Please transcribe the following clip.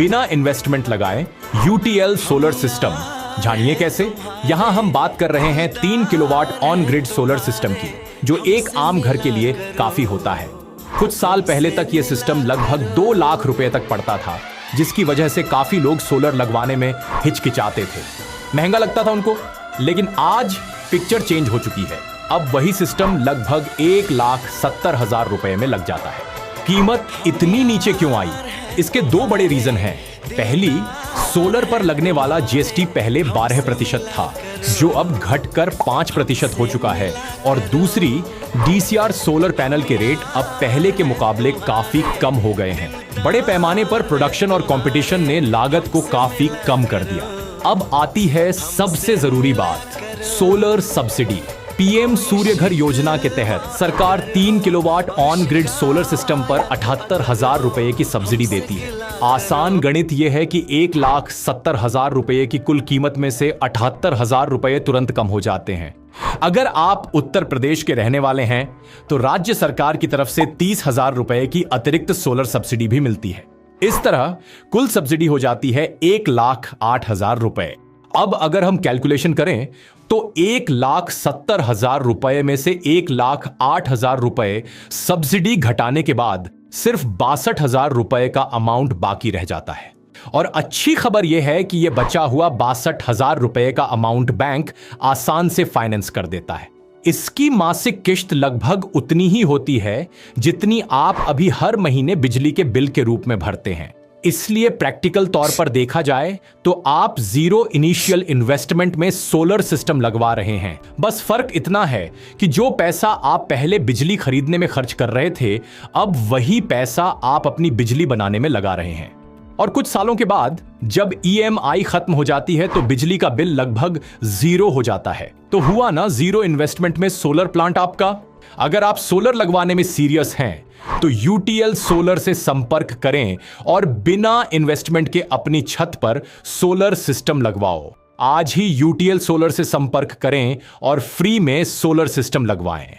बिना इन्वेस्टमेंट लगाए UTL solar system. जानिए कैसे। यहां हम बात कर रहे हैं 3 kilowatt on grid solar system की, जो एक आम घर के लिए काफी होता है। कुछ साल पहले तक यह सिस्टम लगभग 2 लाख रुपए तक पड़ता था, जिसकी वजह से काफी लोग सोलर लगवाने में हिचकिचाते थे, महंगा लगता था उनको। लेकिन आज पिक्चर चेंज हो चुकी है। अब वही सिस्टम लगभग 1,70,000 रुपए में लग जाता है। कीमत इतनी नीचे क्यों आई? इसके 2 बड़े रीजन हैं। पहली, सोलर पर लगने वाला जीएसटी पहले 12% था, जो अब घटकर 5% हो चुका है। और दूसरी, डीसीआर सोलर पैनल के रेट अब पहले के मुकाबले काफी कम हो गए हैं। बड़े पैमाने पर प्रोडक्शन और कंपटीशन ने लागत को काफी कम कर दिया। अब आती है सबसे जरूरी बात, सोलर सब्सिडी। पीएम सूर्य घर योजना के तहत सरकार 3 kilowatt on grid solar system पर 78,000 रुपए की सब्सिडी देती है। आसान गणित यह है कि 1,70,000 रुपए की कुल कीमत में से 78,000 रुपए तुरंत कम हो जाते हैं। अगर आप उत्तर प्रदेश के रहने वाले हैं तो राज्य सरकार की तरफ से 30,000 रुपए की अतिरिक्त सोलर सब्सिडी भी मिलती है। इस तरह कुल सब्सिडी हो जाती है 1,08,000 रुपए। अब अगर हम कैलकुलेशन करें तो 1,70,000 रुपए में से 1,08,000 रुपए सब्सिडी घटाने के बाद सिर्फ 62,000 रुपए का अमाउंट बाकी रह जाता है। और अच्छी खबर यह है कि यह बचा हुआ 62,000 रुपए का अमाउंट बैंक आसान से फाइनेंस कर देता है। इसकी मासिक किश्त लगभग उतनी ही होती है जितनी आप अभी हर महीने बिजली के बिल के रूप में भरते हैं। इसलिए प्रैक्टिकल तौर पर देखा जाए तो आप 0 इनिशियल इन्वेस्टमेंट में सोलर सिस्टम लगवा रहे हैं। बस फर्क इतना है कि जो पैसा आप पहले बिजली खरीदने में खर्च कर रहे थे, अब वही पैसा आप अपनी बिजली बनाने में लगा रहे हैं। और कुछ सालों के बाद जब ईएमआई खत्म हो जाती है तो बिजली का बिल लगभग 0 हो जाता है। तो हुआ ना 0 इन्वेस्टमेंट में सोलर प्लांट आपका। अगर आप सोलर लगवाने में सीरियस हैं तो यूटीएल सोलर से संपर्क करें और बिना इन्वेस्टमेंट के अपनी छत पर सोलर सिस्टम लगवाओ। आज ही यूटीएल सोलर से संपर्क करें और फ्री में सोलर सिस्टम लगवाएं।